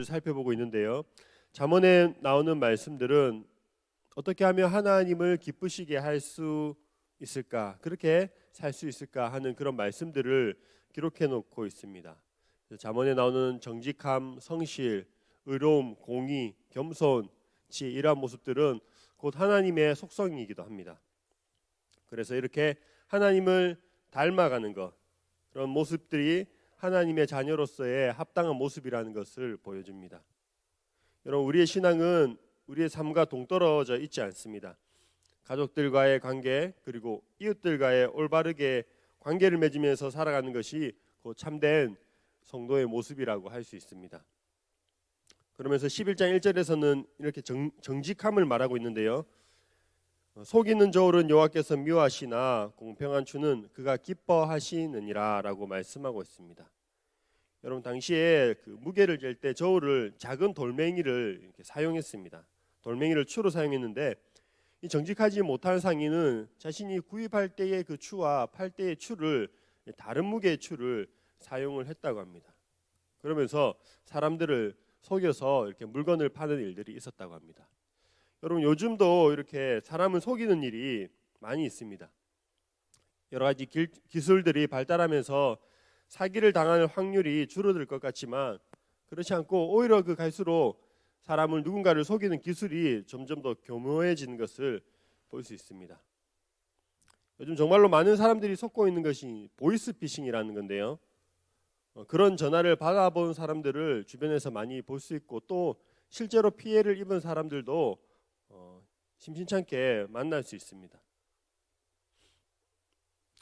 살펴보고 있는데요. 잠언에 나오는 말씀들은 어떻게 하면 하나님을 기쁘시게 할 수 있을까, 그렇게 살 수 있을까 하는 그런 말씀들을 기록해 놓고 있습니다. 잠언에 나오는 정직함, 성실, 의로움, 공의, 겸손, 지혜, 이러한 모습들은 곧 하나님의 속성이기도 합니다. 그래서 이렇게 하나님을 닮아가는 것, 그런 모습들이 하나님의 자녀로서의 합당한 모습이라는 것을 보여줍니다. 여러분, 우리의 신앙은 우리의 삶과 동떨어져 있지 않습니다. 가족들과의 관계, 그리고 이웃들과의 올바르게 관계를 맺으면서 살아가는 것이 그 참된 성도의 모습이라고 할 수 있습니다. 그러면서 11장 1절에서는 이렇게 정직함을 말하고 있는데요. 속이는 저울은 여호와께서 미워하시나 공평한 주는 그가 기뻐하시느니라 라고 말씀하고 있습니다. 여러분, 당시에 그 무게를 잴 때 저울을 작은 돌멩이를 이렇게 사용했습니다. 돌멩이를 추로 사용했는데, 이 정직하지 못한 상인은 자신이 구입할 때의 그 추와 팔 때의 추를, 다른 무게의 추를 사용을 했다고 합니다. 그러면서 사람들을 속여서 이렇게 물건을 파는 일들이 있었다고 합니다. 여러분, 요즘도 이렇게 사람을 속이는 일이 많이 있습니다. 여러 가지 기술들이 발달하면서 사기를 당할 확률이 줄어들 것 같지만 그렇지 않고 오히려 그 갈수록 사람을, 누군가를 속이는 기술이 점점 더 교묘해지는 것을 볼 수 있습니다. 요즘 정말로 많은 사람들이 속고 있는 것이 보이스피싱이라는 건데요. 그런 전화를 받아본 사람들을 주변에서 많이 볼 수 있고, 또 실제로 피해를 입은 사람들도 심심찮게 만날 수 있습니다.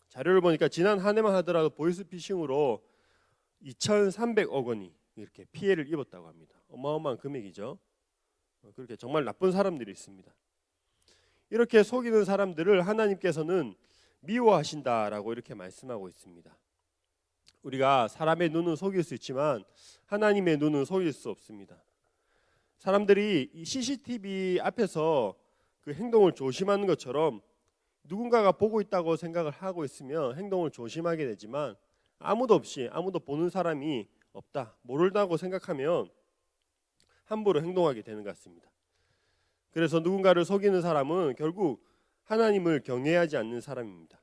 자료를 보니까 지난 한 해만 하더라도 보이스피싱으로 2,300억 원이 이렇게 피해를 입었다고 합니다. 어마어마한 금액이죠. 그렇게 정말 나쁜 사람들이 있습니다. 이렇게 속이는 사람들을 하나님께서는 미워하신다라고 이렇게 말씀하고 있습니다. 우리가 사람의 눈은 속일 수 있지만 하나님의 눈은 속일 수 없습니다. 사람들이 이 CCTV 앞에서 그 행동을 조심하는 것처럼 누군가가 보고 있다고 생각을 하고 있으면 행동을 조심하게 되지만, 아무도 없이, 아무도 보는 사람이 없다, 모른다고 생각하면 함부로 행동하게 되는 것 같습니다. 그래서 누군가를 속이는 사람은 결국 하나님을 경외하지 않는 사람입니다.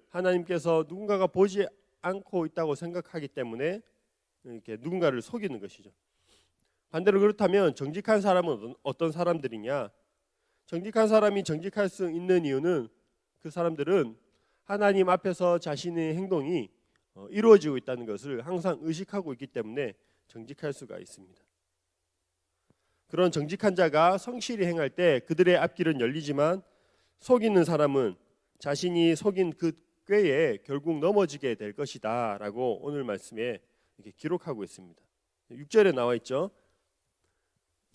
하나님께서 누군가가 보지 않고 있다고 생각하기 때문에 이렇게 누군가를 속이는 것이죠. 반대로 그렇다면 정직한 사람은 어떤 사람들이냐? 정직한 사람이 정직할 수 있는 이유는 그 사람들은 하나님 앞에서 자신의 행동이 이루어지고 있다는 것을 항상 의식하고 있기 때문에 정직할 수가 있습니다. 그런 정직한 자가 성실히 행할 때 그들의 앞길은 열리지만, 속이는 사람은 자신이 속인 그 꾀에 결국 넘어지게 될 것이다 라고 오늘 말씀에 이렇게 기록하고 있습니다. 6절에 나와 있죠.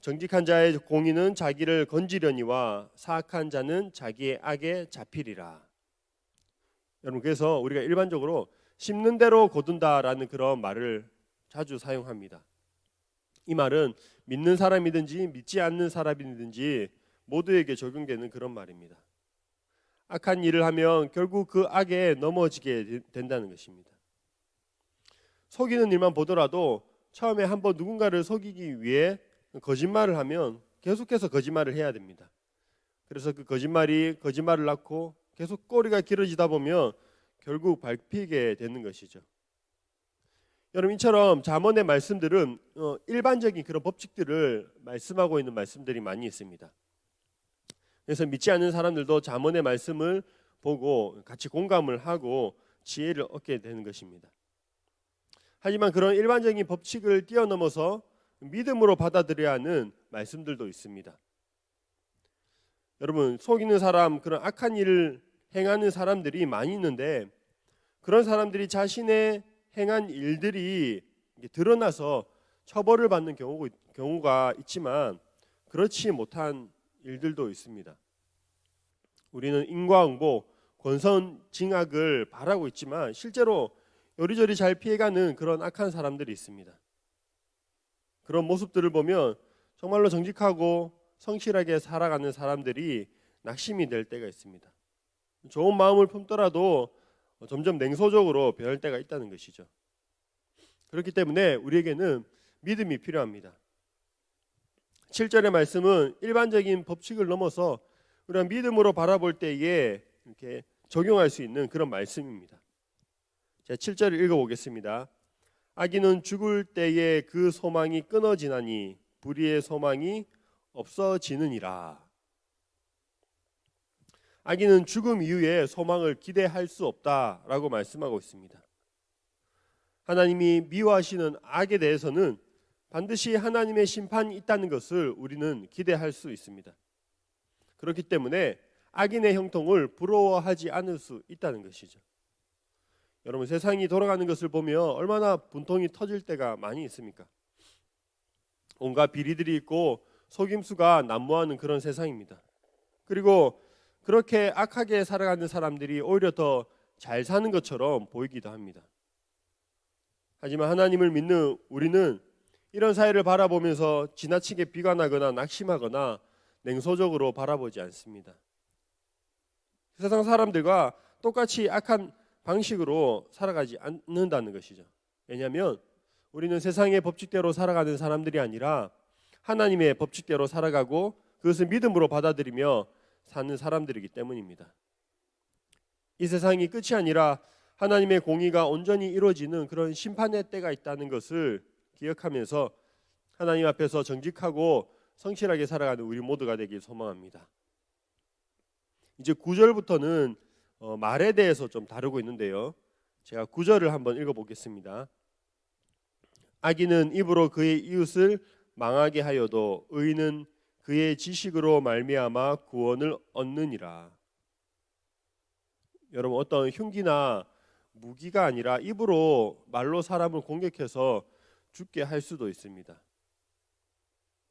정직한 자의 공의는 자기를 건지려니와 사악한 자는 자기의 악에 잡히리라. 여러분, 그래서 우리가 일반적으로 심는 대로 거둔다라는 그런 말을 자주 사용합니다. 이 말은 믿는 사람이든지 믿지 않는 사람이든지 모두에게 적용되는 그런 말입니다. 악한 일을 하면 결국 그 악에 넘어지게 된다는 것입니다. 속이는 일만 보더라도 처음에 한번 누군가를 속이기 위해 거짓말을 하면 계속해서 거짓말을 해야 됩니다. 그래서 그 거짓말을 낳고 계속 꼬리가 길어지다 보면 결국 밟히게 되는 것이죠. 여러분, 이처럼 잠언의 말씀들은 일반적인 그런 법칙들을 말씀하고 있는 말씀들이 많이 있습니다. 그래서 믿지 않는 사람들도 잠언의 말씀을 보고 같이 공감을 하고 지혜를 얻게 되는 것입니다. 하지만 그런 일반적인 법칙을 뛰어넘어서 믿음으로 받아들여야 하는 말씀들도 있습니다. 여러분, 속이는 사람, 그런 악한 일을 행하는 사람들이 많이 있는데, 그런 사람들이 자신의 행한 일들이 드러나서 처벌을 받는 경우가 있지만, 그렇지 못한 일들도 있습니다. 우리는 인과응보, 권선징악을 바라고 있지만 실제로 요리조리 잘 피해가는 그런 악한 사람들이 있습니다. 그런 모습들을 보면 정말로 정직하고 성실하게 살아가는 사람들이 낙심이 될 때가 있습니다. 좋은 마음을 품더라도 점점 냉소적으로 변할 때가 있다는 것이죠. 그렇기 때문에 우리에게는 믿음이 필요합니다. 7절의 말씀은 일반적인 법칙을 넘어서 우리가 믿음으로 바라볼 때에 이렇게 적용할 수 있는 그런 말씀입니다. 자, 7절을 읽어보겠습니다. 악인은 죽을 때에 그 소망이 끊어지나니 불의의 소망이 없어지느니라. 악인은 죽음 이후에 소망을 기대할 수 없다라고 말씀하고 있습니다. 하나님이 미워하시는 악에 대해서는 반드시 하나님의 심판이 있다는 것을 우리는 기대할 수 있습니다. 그렇기 때문에 악인의 형통을 부러워하지 않을 수 있다는 것이죠. 여러분, 세상이 돌아가는 것을 보면 얼마나 분통이 터질 때가 많이 있습니까? 온갖 비리들이 있고 속임수가 난무하는 그런 세상입니다. 그리고 그렇게 악하게 살아가는 사람들이 오히려 더 잘 사는 것처럼 보이기도 합니다. 하지만 하나님을 믿는 우리는 이런 사회를 바라보면서 지나치게 비관하거나 낙심하거나 냉소적으로 바라보지 않습니다. 세상 사람들과 똑같이 악한 방식으로 살아가지 않는다는 것이죠. 왜냐하면 우리는 세상의 법칙대로 살아가는 사람들이 아니라 하나님의 법칙대로 살아가고 그것을 믿음으로 받아들이며 사는 사람들이기 때문입니다. 이 세상이 끝이 아니라 하나님의 공의가 온전히 이루어지는 그런 심판의 때가 있다는 것을 기억하면서 하나님 앞에서 정직하고 성실하게 살아가는 우리 모두가 되길 소망합니다. 이제 9절부터는 말에 대해서 좀 다루고 있는데요. 제가 9절을 한번 읽어보겠습니다. 악인은 입으로 그의 이웃을 망하게 하여도 의인은 그의 지식으로 말미암아 구원을 얻느니라. 여러분, 어떤 흉기나 무기가 아니라 입으로 말로 사람을 공격해서 죽게 할 수도 있습니다.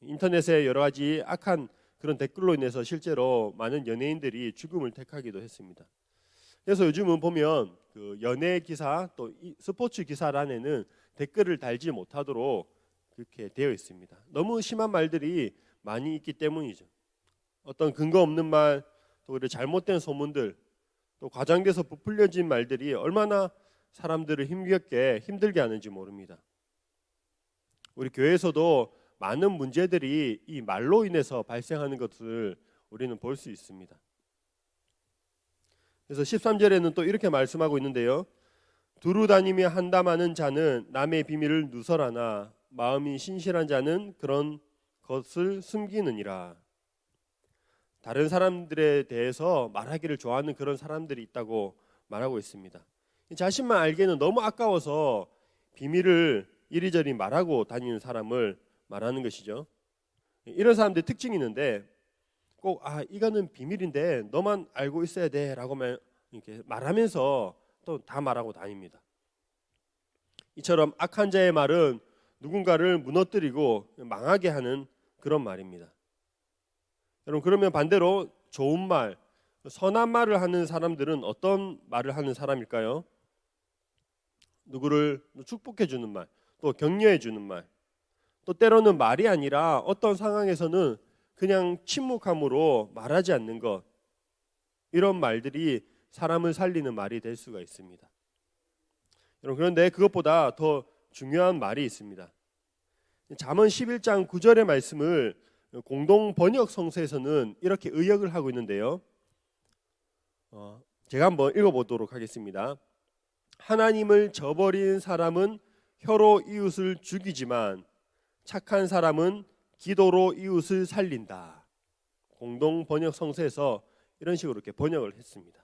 인터넷에 여러 가지 악한 그런 댓글로 인해서 실제로 많은 연예인들이 죽음을 택하기도 했습니다. 그래서 요즘은 보면 그 연예 기사 또 스포츠 기사란에는 댓글을 달지 못하도록 그렇게 되어 있습니다. 너무 심한 말들이 많이 있기 때문이죠. 어떤 근거 없는 말, 또 잘못된 소문들, 또 과장돼서 부풀려진 말들이 얼마나 사람들을 힘들게 하는지 모릅니다. 우리 교회에서도 많은 문제들이 이 말로 인해서 발생하는 것을 우리는 볼 수 있습니다. 그래서 13절에는 또 이렇게 말씀하고 있는데요. 두루 다니며 한담하는 자는 남의 비밀을 누설하나 마음이 신실한 자는 그런 것을 숨기느니라. 다른 사람들에 대해서 말하기를 좋아하는 그런 사람들이 있다고 말하고 있습니다. 자신만 알기에는 너무 아까워서 비밀을 이리저리 말하고 다니는 사람을 말하는 것이죠. 이런 사람들의 특징이 있는데 꼭 이거는 비밀인데 너만 알고 있어야 돼라고 이렇게 말하면서 또 다 말하고 다닙니다. 이처럼 악한 자의 말은 누군가를 무너뜨리고 망하게 하는 그런 말입니다. 여러분, 그러면 반대로 좋은 말, 선한 말을 하는 사람들은 어떤 말을 하는 사람일까요? 누구를 축복해 주는 말, 또 격려해 주는 말, 또 때로는 말이 아니라 어떤 상황에서는 그냥 침묵함으로 말하지 않는 것, 이런 말들이 사람을 살리는 말이 될 수가 있습니다. 여러분, 그런데 그것보다 더 중요한 말이 있습니다. 잠언 11장 9절의 말씀을 공동 번역 성서에서는 이렇게 의역을 하고 있는데요. 제가 한번 읽어보도록 하겠습니다. 하나님을 저버린 사람은 혀로 이웃을 죽이지만 착한 사람은 기도로 이웃을 살린다. 공동 번역 성서에서 이런 식으로 이렇게 번역을 했습니다.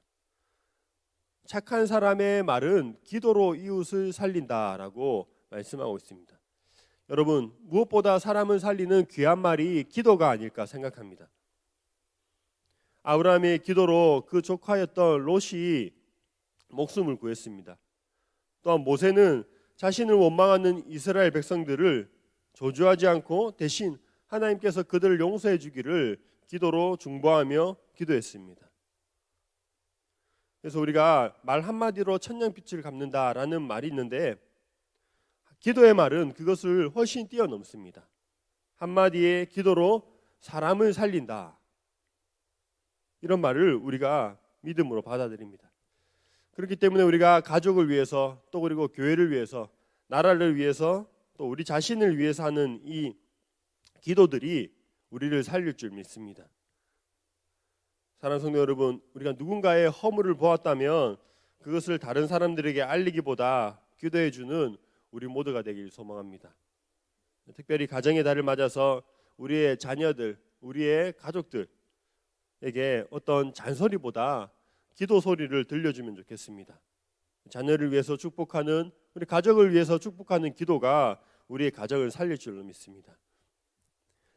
착한 사람의 말은 기도로 이웃을 살린다라고 말씀하고 있습니다. 여러분, 무엇보다 사람을 살리는 귀한 말이 기도가 아닐까 생각합니다. 아브라함의 기도로 그 조카였던 롯이 목숨을 구했습니다. 또한 모세는 자신을 원망하는 이스라엘 백성들을 저주하지 않고 대신 하나님께서 그들을 용서해 주기를 기도로 중보하며 기도했습니다. 그래서 우리가 말 한마디로 천냥빛을 갚는다라는 말이 있는데 기도의 말은 그것을 훨씬 뛰어넘습니다. 한마디의 기도로 사람을 살린다. 이런 말을 우리가 믿음으로 받아들입니다. 그렇기 때문에 우리가 가족을 위해서 또 그리고 교회를 위해서 나라를 위해서 또 우리 자신을 위해서 하는 이 기도들이 우리를 살릴 줄 믿습니다. 사랑하는 성도 여러분, 우리가 누군가의 허물을 보았다면 그것을 다른 사람들에게 알리기보다 기도해 주는 우리 모두가 되길 소망합니다. 특별히 가정의 달을 맞아서 우리의 자녀들, 우리의 가족들에게 어떤 잔소리보다 기도 소리를 들려주면 좋겠습니다. 자녀를 위해서 축복하는, 우리 가족을 위해서 축복하는 기도가 우리의 가정을 살릴 줄로 믿습니다.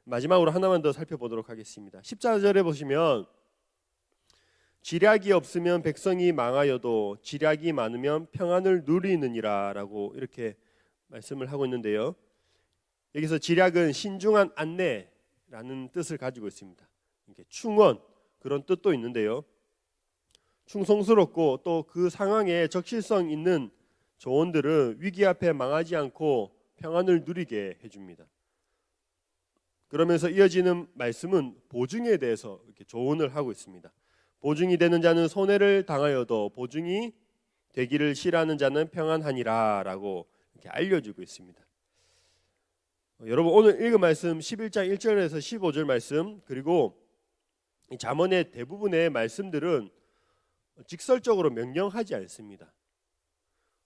마지막으로 하나만 더 살펴보도록 하겠습니다. 14절에 보시면 지략이 없으면 백성이 망하여도 지략이 많으면 평안을 누리느니라 라고 이렇게 말씀을 하고 있는데요. 여기서 지략은 신중한 안내라는 뜻을 가지고 있습니다. 충원, 그런 뜻도 있는데요. 충성스럽고 또 그 상황에 적실성 있는 조언들은 위기 앞에 망하지 않고 평안을 누리게 해줍니다. 그러면서 이어지는 말씀은 보증에 대해서 이렇게 조언을 하고 있습니다. 보증이 되는 자는 손해를 당하여도 보증이 되기를 싫어하는 자는 평안하니라 라고 이렇게 알려주고 있습니다. 여러분, 오늘 읽은 말씀 11장 1절에서 15절 말씀, 그리고 잠언의 대부분의 말씀들은 직설적으로 명령하지 않습니다.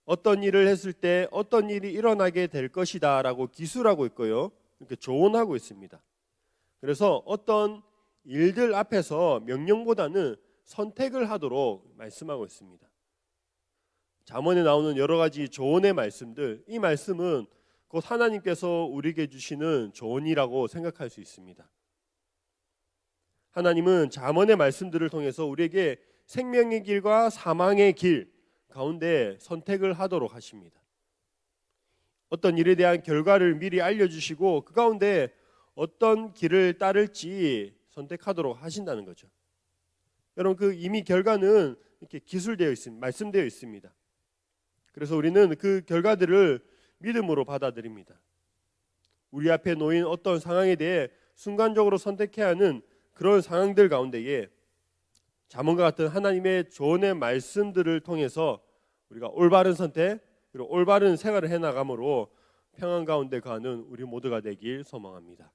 어떤 일을 했을 때 어떤 일이 일어나게 될 것이다 라고 기술하고 있고요, 이렇게 조언하고 있습니다. 그래서 어떤 일들 앞에서 명령보다는 선택을 하도록 말씀하고 있습니다. 잠언에 나오는 여러 가지 조언의 말씀들, 이 말씀은 곧 하나님께서 우리에게 주시는 조언이라고 생각할 수 있습니다. 하나님은 잠언의 말씀들을 통해서 우리에게 생명의 길과 사망의 길 가운데 선택을 하도록 하십니다. 어떤 일에 대한 결과를 미리 알려주시고 그 가운데 어떤 길을 따를지 선택하도록 하신다는 거죠. 여러분, 그 이미 결과는 이렇게 기술되어 있습니다. 말씀되어 있습니다. 그래서 우리는 그 결과들을 믿음으로 받아들입니다. 우리 앞에 놓인 어떤 상황에 대해 순간적으로 선택해야 하는 그런 상황들 가운데에 잠언과 같은 하나님의 조언의 말씀들을 통해서 우리가 올바른 선택, 그리고 올바른 생활을 해나감으로 평안 가운데 가는 우리 모두가 되길 소망합니다.